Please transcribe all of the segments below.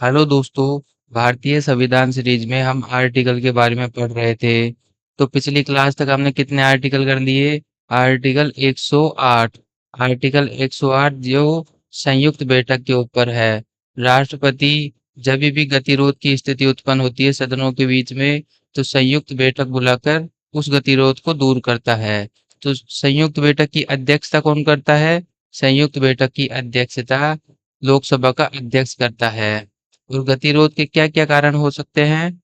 Hello दोस्तों। भारतीय संविधान सीरीज में हम आर्टिकल के बारे में पढ़ रहे थे। तो पिछली क्लास तक हमने कितने आर्टिकल कर लिए? आर्टिकल 108। आर्टिकल 108 जो संयुक्त बैठक के ऊपर है। राष्ट्रपति जब भी गतिरोध की स्थिति उत्पन्न होती है सदनों के बीच में, तो संयुक्त बैठक बुलाकर उस गतिरोध को दूर करता है। तो संयुक्त बैठक की अध्यक्षता कौन करता है? संयुक्त बैठक की अध्यक्षता लोकसभा का अध्यक्ष करता है। और गतिरोध के क्या-क्या कारण हो सकते हैं?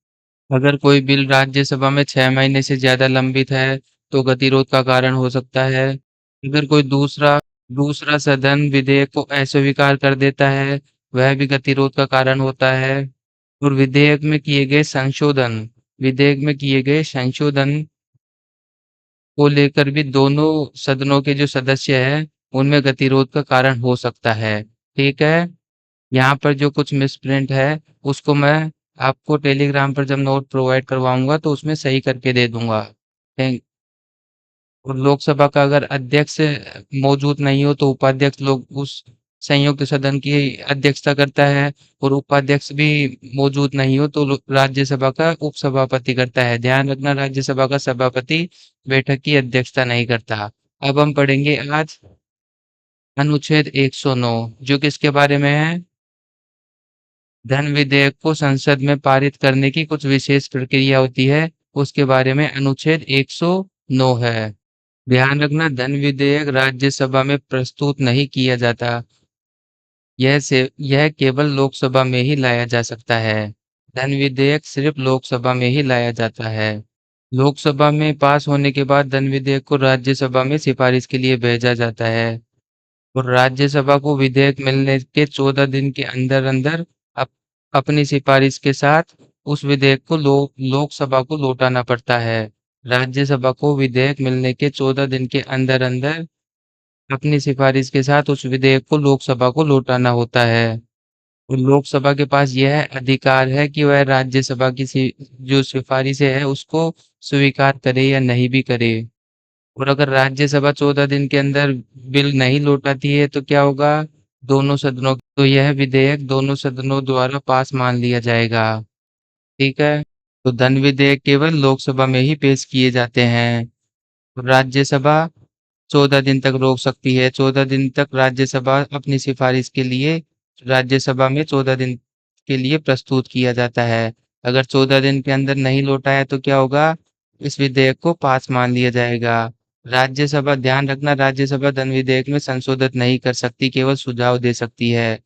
अगर कोई बिल राज्यसभा में 6 महीने से ज़्यादा लंबित है, तो गतिरोध का कारण हो सकता है। अगर कोई दूसरा दूसरा सदन विधेयक को अस्वीकार कर देता है, वह भी गतिरोध का कारण होता है। और विधेयक में किए गए संशोधन को लेकर भी दोनों सदनों के जो सदस्य हैं, उनमें गतिरोध का कारण हो सकता है। ठीक है? यहाँ पर जो कुछ मिसप्रिंट है, उसको मैं आपको टेलीग्राम पर जब नोट प्रोवाइड करवाऊँगा तो उसमें सही करके दे दूँगा। थैंक और लोकसभा का अगर अध्यक्ष मौजूद नहीं हो तो उपाध्यक्ष लोग उस संयुक्त सदन की अध्यक्षता करता है। और उपाध्यक्ष भी मौजूद नहीं हो तो राज्यसभा का उपसभापति करता है। ध्यान रखना, राज्यसभा का सभापति बैठक की अध्यक्षता नहीं करता। अब हम पढ़ेंगे आज अनुच्छेद 109, जो किसके बारे में है? धन विधेयक को संसद में पारित करने की कुछ विशेष प्रक्रिया होती है, उसके बारे में अनुच्छेद 109 है। ध्यान रखना, धन विधेयक राज्यसभा में प्रस्तुत नहीं किया जाता। यह केवल लोकसभा में ही लाया जा सकता है। धन विधेयक सिर्फ लोकसभा में ही लाया जाता है। लोकसभा में पास होने के बाद धन विधेयक को राज्यसभा में सिफारिश के लिए भेजा जाता है। और राज्यसभा को विधेयक मिलने के 14 दिन के अंदर-अंदर अप अपनी सिफारिश के साथ उस विधेयक को लोकसभा को लौटाना पड़ता है। राज्यसभा को विधेयक मिलने के 14 दिन के अंदर-अंदर अपनी सिफारिश के साथ उस विधेयक को लोकसभा को लौटाना होता है। और लोकसभा के पास यह अधिकार है कि वह राज्यसभा की जो सिफारिशें हैं उसको स्वीकार करे या नहीं भी करे। और अगर राज्यसभा 14 दिन के अंदर बिल नहीं लौटाती है तो क्या होगा? यह विधेयक दोनों सदनों द्वारा पास मान लिया जाएगा। ठीक है? तो धन विधेयक केवल लोकसभा में ही पेश किए जाते हैं। राज्यसभा 14 दिन तक रोक सकती है। 14 दिन तक राज्यसभा अपनी सिफारिश के लिए राज्यसभा में 14 दिन के लिए प्रस्तुत किया जाता है। अगर 14 दिन के अंदर नहीं लौटा है तो क्या होगा? इस विधेयक को पास मान लिया जाएगा। राज्यसभा, ध्यान रखना, राज्यसभा धन विधेयक में संशोधित नहीं कर सकती, केवल सुझाव दे सकती है।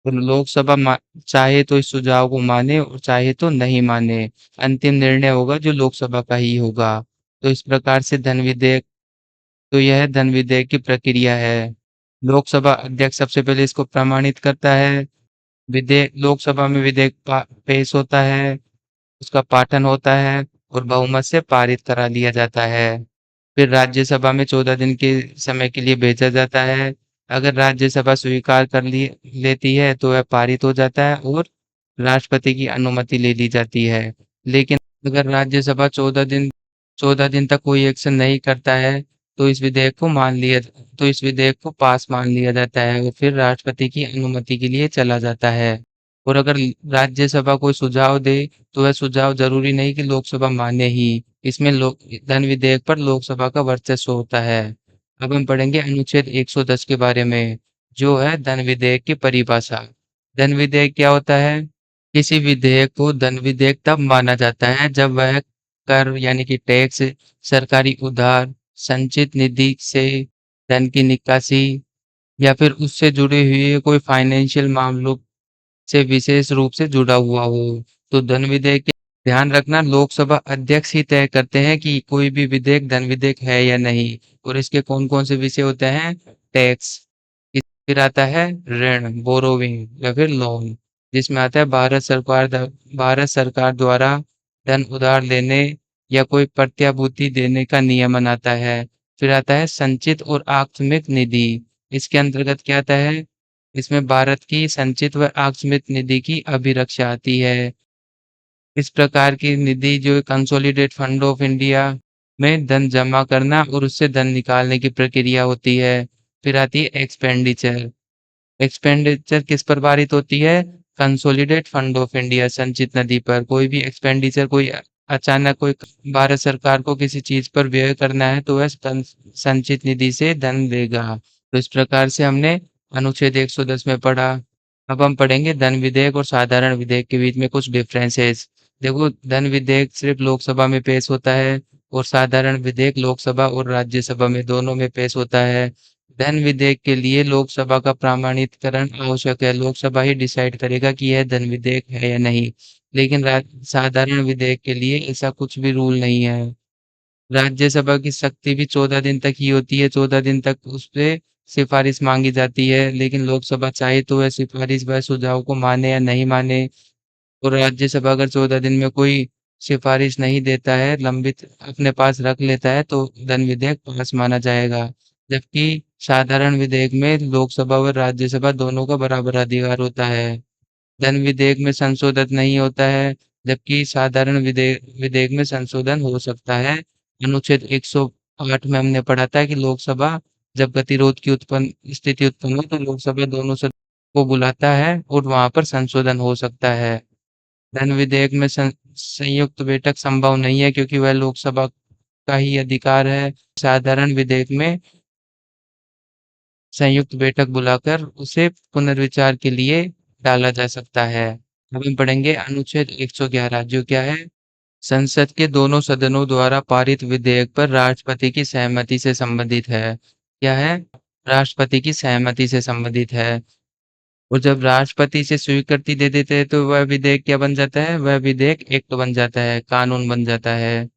तो चाहे तो इस सुझाव को माने और चाहे तो नहीं माने। अंतिम निर्णय होगा जो लोकसभा का ही होगा। तो इस प्रकार से यह धन विधेयक की प्रक्रिया है। लोकसभा अध्यक्ष सबसे पहले इसको प्रमाणित करता है। विधेयक लोकसभा में विधेयक पेश होता है, उसका पाठन होता है और बहुमत से पारित करा लिया जाता है। फिर राज्यसभा में 14 दिन के समय के लिए भेजा जाता है। अगर राज्यसभा स्वीकार कर ली लेती है तो वह पारित हो जाता है और राष्ट्रपति की अनुमति ले ली जाती है। लेकिन अगर राज्यसभा 14 दिन तक कोई एक्शन नहीं करता है तो इस विधेयक को पास मान लिया जाता है और फिर राष्ट्रपति की अनुमति के लिए चला जाता है। और अगर राज्यसभा कोई सुझाव दे तो वह सुझाव जरूरी नहीं कि लोकसभा माने ही। इसमें धन विधेयक पर लोकसभा का वर्चस्व होता है। अब हम पढ़ेंगे अनुच्छेद 110 के बारे में, जो है धन विधेयक की परिभाषा। धन विधेयक क्या होता है? किसी विधेयक को धन विधेयक तब माना जाता है जब वह कर यानी कि टैक्स, सरकारी उधार, संचित निधि से धन की निकासी या फिर उससे जुड़े हुए कोई फाइनेंशियल मामलों से विशेष रूप से जुड़ा हुआ हो। तो धन विधेयक ध्यान रखना, लोकसभा अध्यक्ष ही तय करते हैं कि कोई भी विधेयक धन विधेयक है या नहीं। और इसके कौन कौन से विषय होते हैं? टैक्स, फिर आता है ऋण, बोरोविंग या फिर लोन, जिसमें आता है भारत सरकार द्वारा धन उधार लेने या कोई प्रत्याभूति देने का नियमन आता है। फिर आता है संचित और आकस्मिक निधि। इसके अंतर्गत क्या आता है? इसमें भारत की संचित व आकस्मिक निधि की अभिरक्षा आती है। इस प्रकार की निधि जो कंसोलिडेट फंड ऑफ इंडिया में धन जमा करना और उससे धन निकालने की प्रक्रिया होती है। फिर आती है एक्सपेंडिचर। एक्सपेंडिचर किस पर पारित होती है? कंसोलिडेट फंड ऑफ इंडिया संचित निधि पर कोई भी एक्सपेंडिचर कोई अचानक कोई भारत सरकार को किसी चीज पर व्यय करना है तो वह संचित निधि से धन देगा। तो इस प्रकार से हमने अनुच्छेद 110 में पढ़ा। अब हम पढ़ेंगे धन विधेयक और साधारण विधेयक के बीच में कुछ डिफरेंसेस। देखो, धन विधेयक सिर्फ लोकसभा में पेश होता है और साधारण विधेयक लोकसभा और राज्यसभा में दोनों में पेश होता है। धन विधेयक के लिए लोकसभा का प्रमाणीकरण आवश्यक है। लोकसभा ही डिसाइड करेगा कि यह धन विधेयक है या नहीं। लेकिन साधारण विधेयक के लिए ऐसा कुछ भी रूल नहीं है। राज्यसभा की शक्ति भी 14 दिन तक ही होती है। 14 दिन तक उस पे सिफारिश मांगी जाती है, लेकिन लोकसभा चाहे तो वह सिफारिश व सुझाव को माने या नहीं माने। और राज्यसभा अगर 14 दिन में कोई सिफारिश नहीं देता है, लंबित अपने पास रख लेता है, तो धन विधेयक पास माना जाएगा। जबकि साधारण विधेयक में लोकसभा और राज्यसभा दोनों का बराबर अधिकार होता है। धन विधेयक में संशोधन नहीं होता है, जबकि साधारण विधेयक में संशोधन हो सकता है। अनुच्छेद 108 में हमने पढ़ा था कि लोकसभा जब गतिरोध की उत्पन्न स्थिति उत्पन्न हो तो लोकसभा दोनों सदनों को बुलाता है और वहां पर संशोधन हो सकता है। धन विधेयक में संयुक्त बैठक संभव नहीं है क्योंकि वह लोकसभा का ही अधिकार है। साधारण विधेयक में संयुक्त बैठक बुलाकर उसे पुनर्विचार के लिए डाला जा सकता है। अब हम पढ़ेंगे अनुच्छेद 111 जो क्या है? संसद के दोनों सदनों द्वारा पारित विधेयक पर राष्ट्रपति की सहमति से संबंधित है। क्या है? राष्ट्रपति की सहमति से संबंधित है। और जब राष्ट्रपति से स्वीकृति दे देते हैं तो वह विधेयक क्या बन जाता है? वह विधेयक एक्ट बन जाता है, कानून बन जाता है।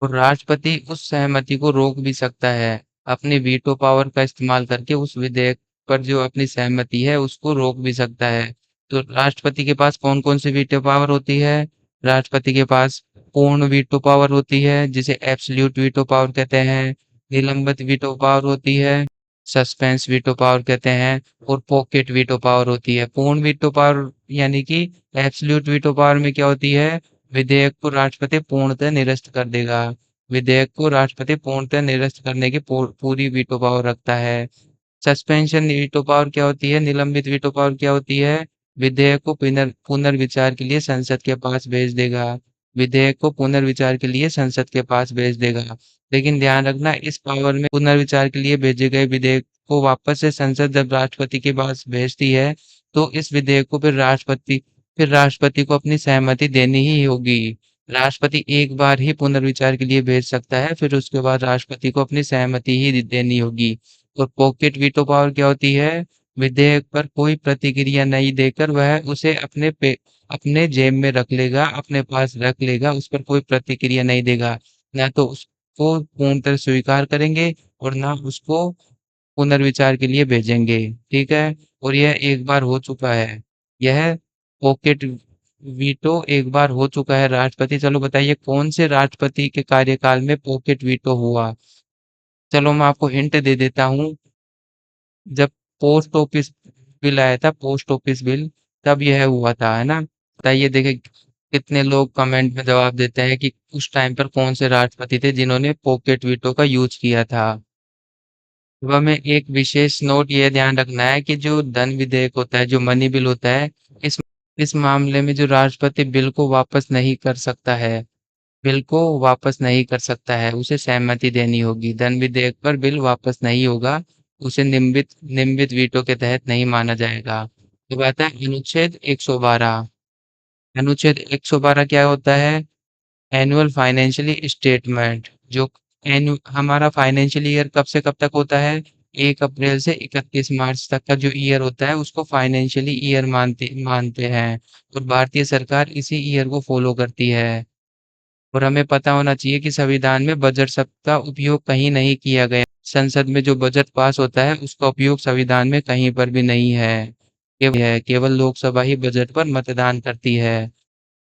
और राष्ट्रपति उस सहमति को रोक भी सकता है। अपनी वीटो पावर का इस्तेमाल करके उस विधेयक पर जो अपनी सहमति है उसको रोक भी सकता है। तो राष्ट्रपति के पास कौन-कौन सी वीटो पावर होती है? राष्ट्रपति के पास पूर्ण वीटो पावर होती है जिसे एब्सोल्यूट वीटो पावर कहते हैं। निलंबित वीटो पावर होती है, सस्पेंस वीटो पावर कहते हैं, और पॉकेट वीटो पावर होती है। पूर्ण वीटो पावर यानी कि एब्सोल्यूट वीटो पावर में क्या होती है? विधेयक को राष्ट्रपति पूर्णतः निरस्त कर देगा। विधेयक को राष्ट्रपति पूर्णतः निरस्त करने की पूरी वीटो पावर रखता है। सस्पेंशन वीटो पावर क्या होती है? निलंबित वीटो पावर क्या होती है? विधेयक को पुनर्विचार के लिए संसद के पास भेज देगा। विधेयक को पुनर्विचार के लिए संसद के पास भेज देगा। लेकिन ध्यान रखना, इस पावर में पुनर्विचार के लिए भेजे गए विधेयक को वापस से संसद जब राष्ट्रपति के पास भेजती है तो इस विधेयक को फिर राष्ट्रपति को अपनी सहमति देनी ही होगी। राष्ट्रपति एक बार ही पुनर्विचार के लिए भेज सकता है, फिर उसके बाद राष्ट्रपति को अपनी सहमति ही देनी होगी। और पॉकेट वीटो पावर क्या होती है? विधेयक पर कोई प्रतिक्रिया नहीं देकर वह उसे अपने जेब में रख लेगा, अपने पास रख लेगा, उस पर कोई प्रतिक्रिया नहीं देगा। ना तो उसको पूर्णतः स्वीकार करेंगे और ना उसको पुनर्विचार के लिए भेजेंगे। ठीक है? और यह एक बार हो चुका है। यह पॉकेट वीटो एक बार हो चुका है राष्ट्रपति। चलो बताइए कौन से राष्ट्रपति के कार्यकाल में पॉकेट वीटो हुआ? चलो मैं आपको हिंट दे देता हूँ। जब पोस्ट ऑफिस बिल आया था, पोस्ट ऑफिस बिल, तब यह हुआ था, है ना? बताइए देखिए कितने लोग कमेंट में जवाब देते हैं कि उस टाइम पर कौन से राष्ट्रपति थे जिन्होंने पॉकेट वीटो का यूज किया था। वह में एक विशेष नोट ये ध्यान रखना है कि जो धन विधेयक होता है, जो मनी बिल होता है, इस इस मामले में जो राष्ट्रपति बिल को वापस नहीं कर सकता है, बिल को वापस नहीं कर सकता है, उसे सहमति देनी होगी। धन विधेयक पर बिल वापस नहीं होगा, उसे निम्बित वीटो के तहत नहीं माना जाएगा। तो आता है अनुच्छेद 112। अनुच्छेद 112 क्या होता है? Annual financially statement. जो हमारा फाइनेंशियल ईयर कब से कब तक होता है? 1 अप्रैल से 31 मार्च तक का जो ईयर होता है उसको फाइनेंशियली ईयर मानते मानते हैं। और भारतीय सरकार इसी ईयर को फॉलो करती है। और हमें पता होना चाहिए कि संविधान में बजट शब्द का उपयोग कहीं नहीं किया गया। संसद में जो बजट पास होता है उसका उपयोग संविधान में कहीं पर भी नहीं है। केवल लोकसभा ही बजट पर मतदान करती है।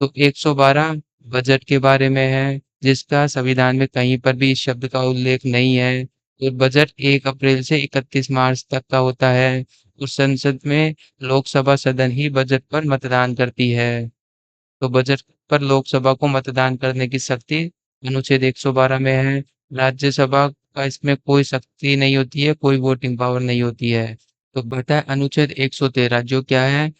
तो 112 बजट के बारे में है, जिसका संविधान में कहीं पर भी इस शब्द का उल्लेख नहीं है। और बजट 1 अप्रैल से 31 मार्च तक का होता है। उस संसद में लोकसभा सदन ही बजट पर मतदान करती है। तो बजट पर लोकसभा को मतदान करने की शक्ति अनुच्छेद 112 में है। राज्यसभा का इसमें कोई शक्ति नहीं होती है, कोई वोटिंग पावर नहीं होती है। तो बता अनुच्छेद 113 जो क्या है?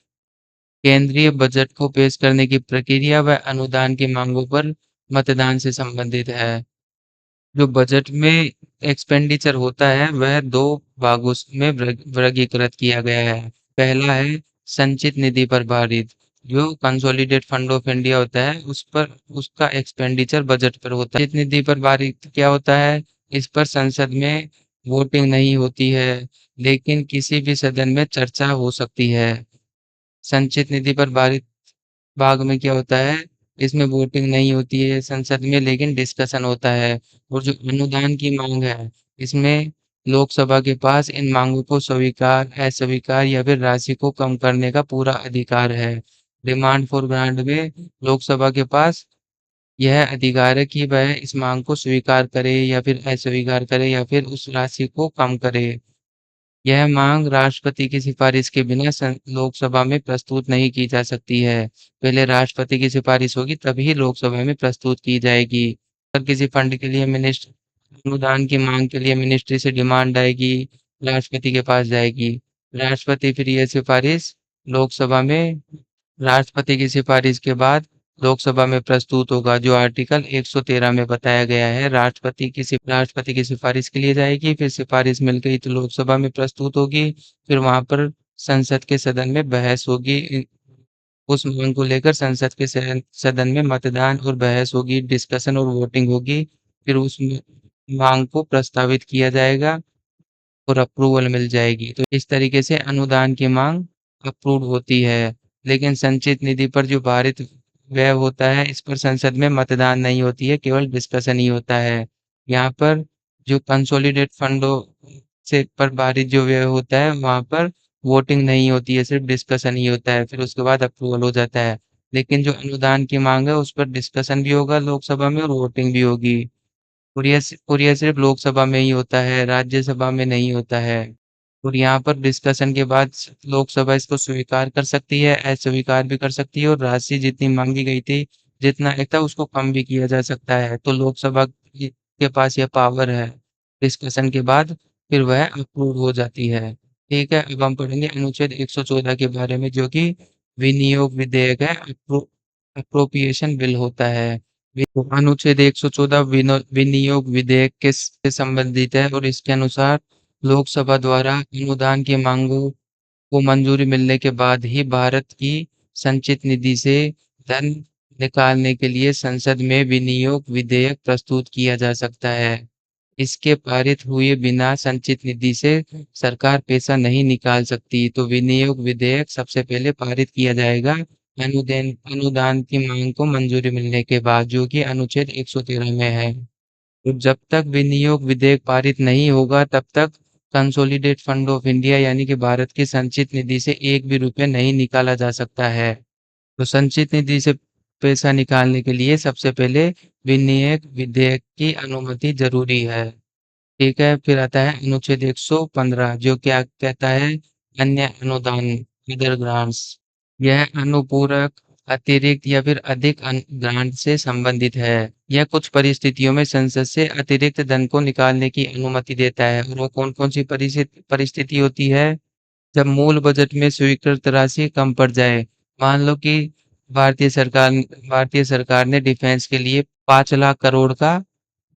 केंद्रीय बजट को पेश करने की प्रक्रिया व अनुदान की मांगों पर मतदान से संबंधित है। जो बजट में एक्सपेंडिचर होता है वह दो भागों में वर्गीकृत किया गया है। पहला है संचित निधि पर भारित, जो कंसोलिडेट फंड ऑफ इंडिया होता है उस पर उसका एक्सपेंडिचर बजट पर होता है। संचित निधि पर भारित क्या होता है? इस पर संसद में वोटिंग नहीं होती है, लेकिन किसी भी सदन में चर्चा हो सकती है। संचित निधि पर भारित भाग में क्या होता है? इसमें वोटिंग नहीं होती है संसद में, लेकिन डिस्कशन होता है। और जो अनुदान की मांग है, इसमें लोकसभा के पास इन मांगों को स्वीकार, अस्वीकार या फिर राशि को कम करने का पूरा अधिकार है। डिमांड फॉर ग्रांट में लोकसभा के पास यह अधिकार है कि वह इस मांग को स्वीकार करे या फिर अस्वीकार करे या फिर उस राशि को कम करे। यह मांग राष्ट्रपति की सिफारिश के बिना लोकसभा में प्रस्तुत नहीं की जा सकती है। पहले राष्ट्रपति की सिफारिश होगी तभी लोकसभा में प्रस्तुत की जाएगी। अगर किसी फंड के लिए मिनिस्टर अनुदान की मांग के लिए मिनिस्ट्री से डिमांड आएगी, राष्ट्रपति के पास जाएगी। राष्ट्रपति फिर यह सिफारिश लोकसभा में राष्ट्रपति की सिफारिश के बाद लोकसभा में प्रस्तुत होगा, जो आर्टिकल 113 में बताया गया है। राष्ट्रपति की सिफारिश के लिए जाएगी, फिर सिफारिश मिल गई तो लोकसभा में प्रस्तुत होगी, फिर वहां पर संसद के सदन में बहस होगी। उस मांग को लेकर संसद के सदन में मतदान और बहस होगी, डिस्कशन और वोटिंग होगी। फिर उस मांग को प्रस्तावित किया जाएगा और अप्रूवल मिल जाएगी। तो इस तरीके से अनुदान की मांग अप्रूव होती है। लेकिन संचित निधि पर जो भारित व्यय होता है, इस पर संसद में मतदान नहीं होती है, केवल डिस्कशन ही होता है। यहाँ पर जो कंसोलिडेट फंडों से पर भारित जो व्यय होता है, वहाँ पर वोटिंग नहीं होती है, सिर्फ डिस्कशन ही होता है, फिर उसके बाद अप्रूवल हो जाता है। लेकिन जो अनुदान की मांग है, उस पर डिस्कशन भी होगा लोकसभा में और वोटिंग भी होगी। और ये सिर्फ लोकसभा में ही होता है, राज्यसभा में नहीं होता है। और यहाँ पर डिस्कशन के बाद लोकसभा इसको स्वीकार कर सकती है, अस्वीकार भी कर सकती है और राशि जितनी मांगी गई थी, जितना एक था उसको कम भी किया जा सकता है। तो लोकसभा के पास यह पावर है। डिस्कशन के बाद फिर वह अप्रूव हो जाती है। ठीक है, अब हम पढ़ेंगे अनुच्छेद 114 के बारे में, जो कि विनियोग विधेयक है, अप्रोप्रिएशन बिल होता है। अनुच्छेद 114 विनियोग विधेयक के से संबंधित है और इसके अनुसार लोकसभा द्वारा अनुदान की मांगों को मंजूरी मिलने के बाद ही भारत की संचित निधि से धन निकालने के लिए संसद में विनियोग विधेयक प्रस्तुत किया जा सकता है। इसके पारित हुए बिना संचित निधि से सरकार पैसा नहीं निकाल सकती। तो विनियोग विधेयक सबसे पहले पारित किया जाएगा अनुदान की मांग को मंजूरी मिलने के बाद, जो कि अनुच्छेद 113 में है। तो जब तक विनियोग विधेयक पारित नहीं होगा, तब तक कंसोलिडेट फंड ऑफ इंडिया यानी कि भारत की संचित निधि से एक भी रुपया नहीं निकाला जा सकता है। तो संचित निधि से पैसा निकालने के लिए सबसे पहले विनियोग विधेयक की अनुमति जरूरी है। ठीक है, फिर आता है अनुच्छेद 115, जो क्या कहता है? अन्य अनुदान, अदर ग्रांट्स। यह अनुपूरक, अतिरिक्त या फिर अधिक ग्रांट से संबंधित है। यह कुछ परिस्थितियों में संसद से अतिरिक्त धन को निकालने की अनुमति देता है। और वो कौन कौन सी परिस्थिति होती है? जब मूल बजट में स्वीकृत राशि कम पड़ जाए। मान लो कि भारतीय सरकार भारतीय सरकार ने डिफेंस के लिए 5 लाख करोड़ का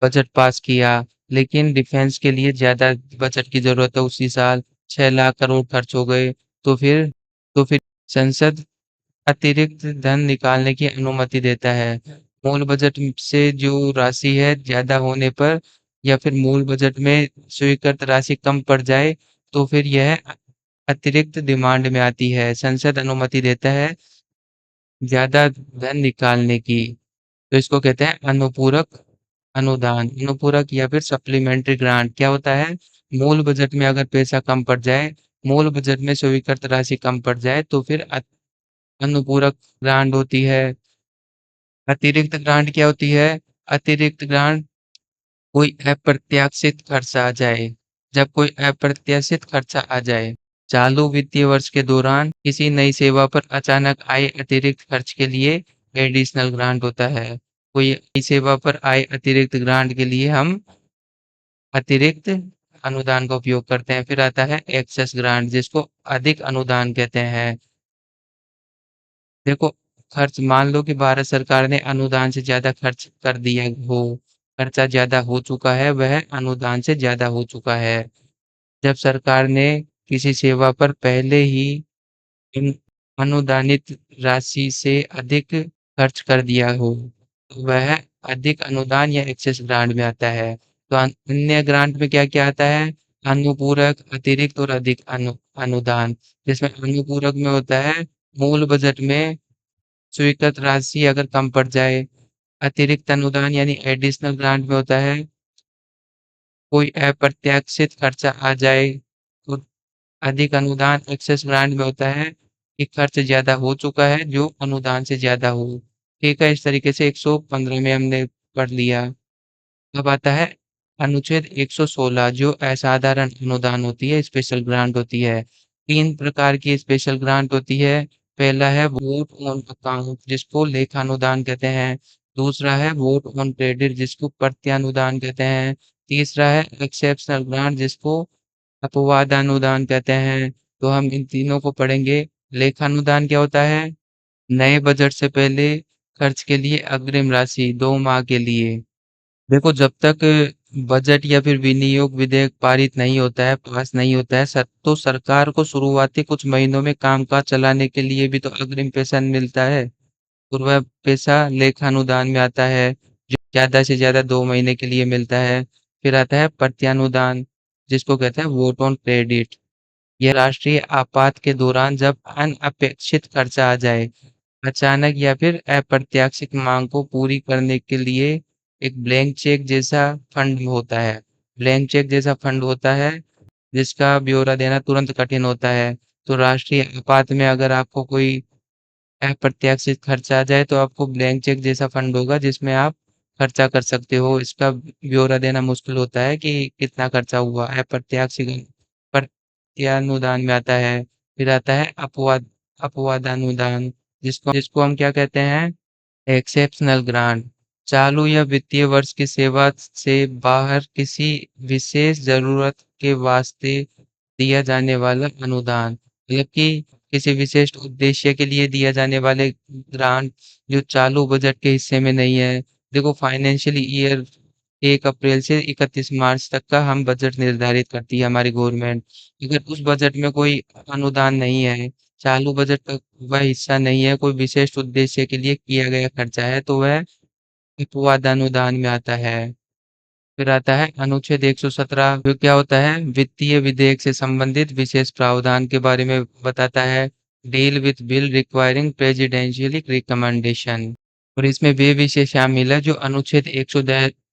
बजट पास किया, लेकिन डिफेंस के लिए ज्यादा बजट की जरूरत है उसी साल, 6 लाख करोड़ खर्च हो गए। तो फिर तो फिर संसद अतिरिक्त धन निकालने की अनुमति देता है। मूल बजट से जो राशि है ज्यादा होने पर या फिर मूल बजट में स्वीकृत राशि कम पड़ जाए, तो फिर यह अतिरिक्त डिमांड में आती है। संसद अनुमति देता है ज्यादा धन निकालने की। तो इसको कहते हैं अनुपूरक अनुदान, अनुपूरक या फिर सप्लीमेंट्री ग्रांट। क्या होता है? मूल बजट में अगर पैसा कम पड़ जाए, मूल बजट में स्वीकृत राशि कम पड़ जाए, तो फिर अनुपूरक ग्रांट होती है। अतिरिक्त ग्रांट क्या होती है? अतिरिक्त ग्रांट कोई अप्रत्याशित खर्च आ जाए। जब कोई अप्रत्याशित खर्चा आ जाए, चालू वित्तीय वर्ष के दौरान किसी नई सेवा पर अचानक आए अतिरिक्त खर्च के लिए एडिशनल ग्रांट होता है। कोई नई सेवा पर आए अतिरिक्त ग्रांट के लिए हम अतिरिक्त अनुदान का उपयोग करते हैं। फिर आता है एक्सेस ग्रांट, जिसको अधिक अनुदान कहते हैं। देखो, खर्च मान लो कि भारत सरकार ने अनुदान से ज़्यादा खर्च कर दिया हो, खर्चा ज़्यादा हो चुका है, वह अनुदान से ज़्यादा हो चुका है। जब सरकार ने किसी सेवा पर पहले ही इन अनुदानित राशि से अधिक खर्च कर दिया हो, तो वह अधिक अनुदान या एक्सेस ग्रांट में आता है। तो अन्य ग्रांट में क्या-क्या आता है? अनुपूरक, अतिरिक्त और अधिक अनुदान। जिसमें अनुपूरक में होता है मूल बजट में स्वीकृत राशि अगर कम पड़ जाए, अतिरिक्त अनुदान यानी एडिशनल ग्रांट में होता है कोई अप्रत्याशित खर्चा आ जाए, तो अधिक अनुदान एक्सेस ग्रांट में होता है कि खर्च ज़्यादा हो चुका है जो अनुदान से ज़्यादा हो। ठीक है, इस तरीके से 115 में हमने पढ़ लिया। अब आता है अनुच्छेद 116 जो असाधारण अनुदान होती है, स्पेशल ग्रांट होती है। 3 प्रकार की स्पेशल ग्रांट होती है। पहला है वोट ऑन अकाउंट जिसको लेखानुदान कहते हैं। दूसरा है वोट ऑन क्रेडिट जिसको प्रत्यानुदान कहते हैं। तीसरा है एक्सेप्शनल ग्रांट जिसको अपवादानुदान कहते हैं। तो हम इन तीनों को पढ़ेंगे। लेखानुदान क्या होता है? नए बजट से पहले खर्च के लिए अग्रिम राशि 2 माह के लिए। देखो जब तक बजट या फिर विनियोग विधेयक पारित नहीं होता है, पास नहीं होता है, तो सरकार को शुरुआती कुछ महीनों में कामकाज चलाने के लिए भी तो अग्रिम पैसा मिलता है और वह पैसा लेखानुदान में आता है जो ज़्यादा से ज़्यादा 2 महीने के लिए मिलता है। फिर आता है प्रत्यानुदान जिसको कहते हैं वोट ऑन क्रेडिट। यह राष्ट्रीय आपात के दौरान जब अनअपेक्षित खर्चा आ जाए, अचानक या फिर अप्रत्याशित मांग को पूरी करने के लिए एक ब्लैंक चेक जैसा फंड होता है। ब्लैंक चेक जैसा फंड होता है जिसका ब्यौरा देना तुरंत कठिन होता है। तो राष्ट्रीय आपात में अगर आपको कोई अप्रत्याशित खर्चा आ जाए तो आपको ब्लैंक चेक जैसा फंड होगा जिसमें आप खर्चा कर सकते हो। इसका ब्यौरा देना मुश्किल होता है कि कितना खर्चा हुआ। अप्रत्याशित प्रत्यानुदान में आता है। फिर आता है अपवादानुदान जिसको हम क्या कहते हैं? Exceptional grant. चालू या वित्तीय वर्ष की सेवा से बाहर किसी विशेष जरूरत के वास्ते दिया जाने वाला अनुदान मतलब कि किसी विशेष उद्देश्य के लिए दिया जाने वाले ग्रांट जो चालू बजट के हिस्से में नहीं है। देखो फाइनेंशियल ईयर 1 अप्रैल से 31 मार्च तक का हम बजट निर्धारित करती है हमारी गवर्नमेंट। अगर उस बजट में कोई अनुदान नहीं है, चालू बजट का वह हिस्सा नहीं है, कोई विशेष उद्देश्य के लिए किया गया खर्चा है, तो वह उपवादानुदान में आता है। फिर आता है अनुच्छेद 117 जो क्या होता है? वित्तीय विधेयक से संबंधित विशेष प्रावधान के बारे में बताता है। Deal with bill requiring presidential recommendation और इसमें वे विषय शामिल है जो अनुच्छेद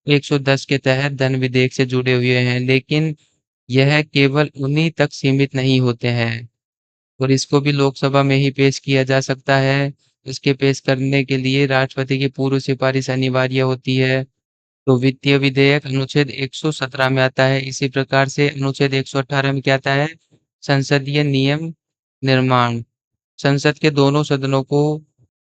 110 के तहत धन विधेयक से जुड़े हुए हैं, लेकिन यह केवल उन्हीं तक सीमित नहीं होते हैं और इसको भी लोकसभा में ही पेश किया जा सकता है। इसके पेश करने के लिए राष्ट्रपति की पूर्व सिफारिश अनिवार्य होती है। तो वित्तीय विधेयक अनुच्छेद 117 में आता है। इसी प्रकार से अनुच्छेद 118 में क्या आता है? संसदीय नियम निर्माण। संसद के दोनों सदनों को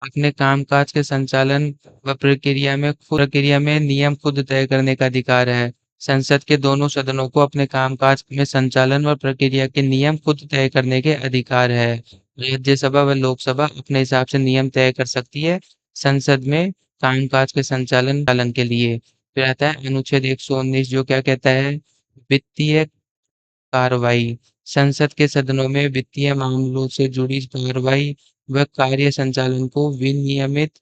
अपने कामकाज के संचालन व प्रक्रिया में नियम खुद तय करने का अधिकार है। संसद के दोनों सदनों को अपने कामकाज में संचालन व प्रक्रिया के नियम खुद तय करने के अधिकार है। राज्यसभा व लोकसभा अपने हिसाब से नियम तय कर सकती है संसद में कामकाज के संचालन के लिए। फिर आता है अनुच्छेद 119 जो क्या कहता है? वित्तीय कार्रवाई। संसद के सदनों में वित्तीय मामलों से जुड़ी कार्रवाई व कार्य संचालन को विनियमित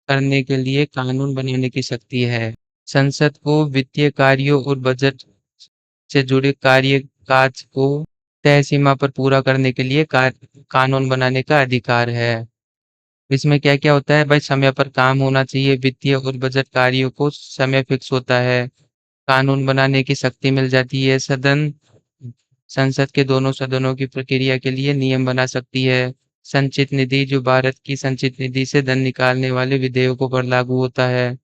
करने के लिए कानून बनाने की शक्ति है। संसद को वित्तीय कार्यों और बजट से जुड़े कार्य-काज को तय सीमा पर पूरा करने के लिए कानून बनाने का अधिकार है। इसमें क्या-क्या होता है? भाई समय पर काम होना चाहिए, वित्तीय और बजट कार्यों को समय फिक्स होता है, कानून बनाने की शक्ति मिल जाती है, संसद के दोनों सदनों की प्रक्रिया के लिए नियम बना सकती है। संचित निधि जो भारत की संचित निधि से धन निकालने वाले विधेयकों पर लागू होता है।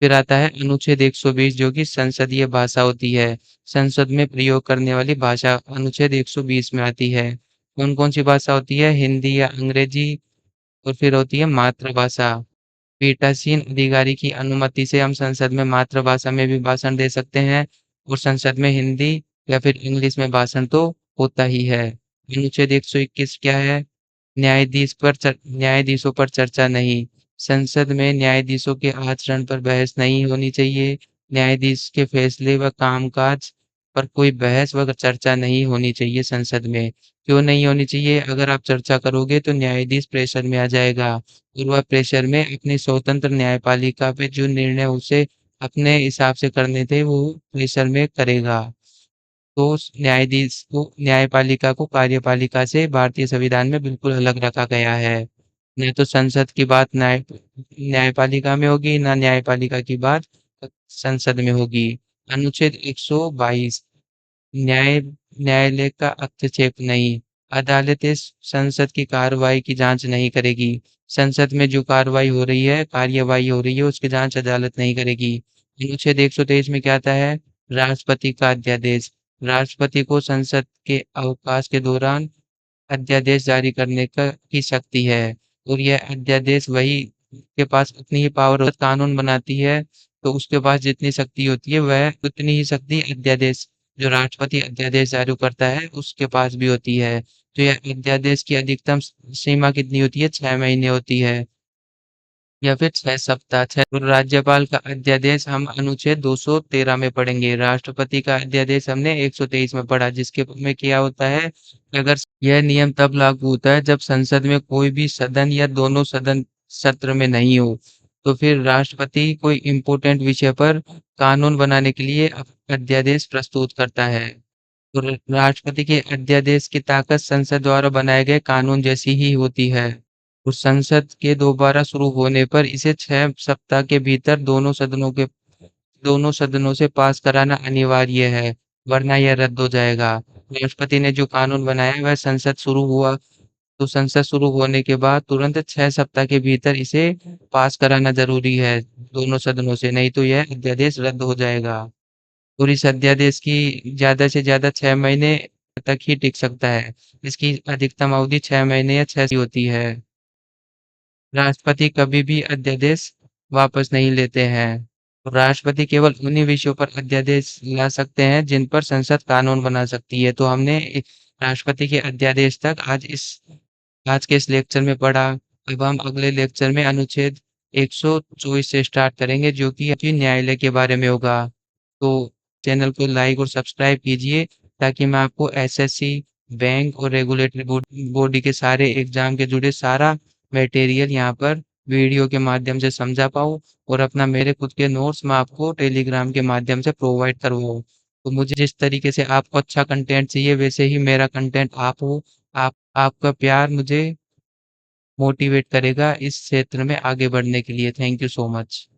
फिर आता है अनुच्छेद 120 जो कि संसदीय भाषा होती है। संसद में प्रयोग करने वाली भाषा अनुच्छेद 120 में आती है। कौन-कौन सी भाषा होती है? हिंदी या अंग्रेजी और फिर होती है मातृभाषा। पीठासीन अधिकारी की अनुमति से हम संसद में मातृभाषा में भी भाषण दे सकते हैं और संसद में हिंदी या फिर इंग्लिश में भाषण तो होता ही है। अनुच्छेद 121 क्या है? न्यायाधीशों पर चर्चा नहीं। संसद में न्यायाधीशों के आचरण पर बहस नहीं होनी चाहिए। न्यायाधीश के फैसले व कामकाज पर कोई बहस व चर्चा नहीं होनी चाहिए संसद में। क्यों नहीं होनी चाहिए? अगर आप चर्चा करोगे तो न्यायाधीश प्रेशर में आ जाएगा और वह प्रेशर में अपनी स्वतंत्र न्यायपालिका पे जो निर्णय उसे अपने हिसाब से करने थे वो प्रेशर में करेगा। तो उस न्यायपालिका को कार्यपालिका से भारतीय संविधान में बिल्कुल अलग रखा गया है। न तो संसद की बात न्यायपालिका में होगी, ना न्यायपालिका की बात संसद में होगी। अनुच्छेद 122 न्याय न्यायालय का हस्तक्षेप नहीं। अदालतें संसद की कार्रवाई की जांच नहीं करेगी। संसद में जो कार्यवाही हो रही है उसकी जांच अदालत नहीं करेगी। अनुच्छेद 123 में क्या आता है? राष्ट्रपति का अध्यादेश। राष्ट्रपति को संसद के अवकाश के दौरान अध्यादेश जारी करने की शक्ति है और यह अध्यादेश वही के पास उतनी ही पावर कानून बनाती है तो उसके पास जितनी शक्ति होती है वह उतनी ही शक्ति अध्यादेश जो राष्ट्रपति अध्यादेश जारी करता है उसके पास भी होती है। तो यह अध्यादेश की अधिकतम सीमा कितनी होती है? 6 महीने होती है या फिर 6 सप्ताह। छह और राज्यपाल का अध्यादेश हम अनुच्छेद 213 में पढ़ेंगे। राष्ट्रपति का अध्यादेश हमने 123 में पढ़ा जिसके में क्या होता है कि अगर यह नियम तब लागू होता है जब संसद में कोई भी सदन या दोनों सदन सत्र में नहीं हो तो फिर राष्ट्रपति कोई इम्पोर्टेंट विषय पर कानून बनाने के लिए अध्यादेश प्रस्तुत करता है। तो राष्ट्रपति के अध्यादेश की ताकत संसद द्वारा बनाए गए कानून जैसी ही होती है। तो संसद के दोबारा शुरू होने पर इसे 6 सप्ताह के भीतर दोनों सदनों से पास कराना अनिवार्य है, वरना यह रद्द हो जाएगा। राष्ट्रपति ने जो कानून बनाया वह संसद शुरू होने के बाद तुरंत 6 सप्ताह के भीतर इसे पास कराना जरूरी है दोनों सदनों से, नहीं तो यह अध्यादेश रद्द हो जाएगा। और इस अध्यादेश की ज़्यादा से ज़्यादा 6 महीने तक ही टिक सकता है। इसकी अधिकतम अवधि 6 महीने या 6 होती है। राष्ट्रपति कभी भी अध्यादेश वापस नहीं लेते हैं। राष्ट्रपति केवल उन्हीं विषयों पर अध्यादेश ला सकते हैं जिन पर संसद कानून बना सकती है। तो हमने राष्ट्रपति के अध्यादेश तक आज के इस लेक्चर में पढ़ा। अब हम अगले लेक्चर में अनुच्छेद 124 से स्टार्ट करेंगे जो कि न्यायालय के बारे में होगा। तो चैनल को लाइक और सब्सक्राइब कीजिए ताकि मैं आपको एसएससी, बैंक और रेगुलेटरी बॉडी के सारे एग्जाम के जुड़े सारा मटेरियल यहाँ पर वीडियो के माध्यम से समझा पाऊँ और अपना मेरे खुद के नोट्स मैं आपको टेलीग्राम के माध्यम से प्रोवाइड करवाऊँ। तो मुझे जिस तरीके से आपको अच्छा कंटेंट चाहिए वैसे ही मेरा कंटेंट आप हो। आपका प्यार मुझे मोटिवेट करेगा इस क्षेत्र में आगे बढ़ने के लिए। Thank you so much.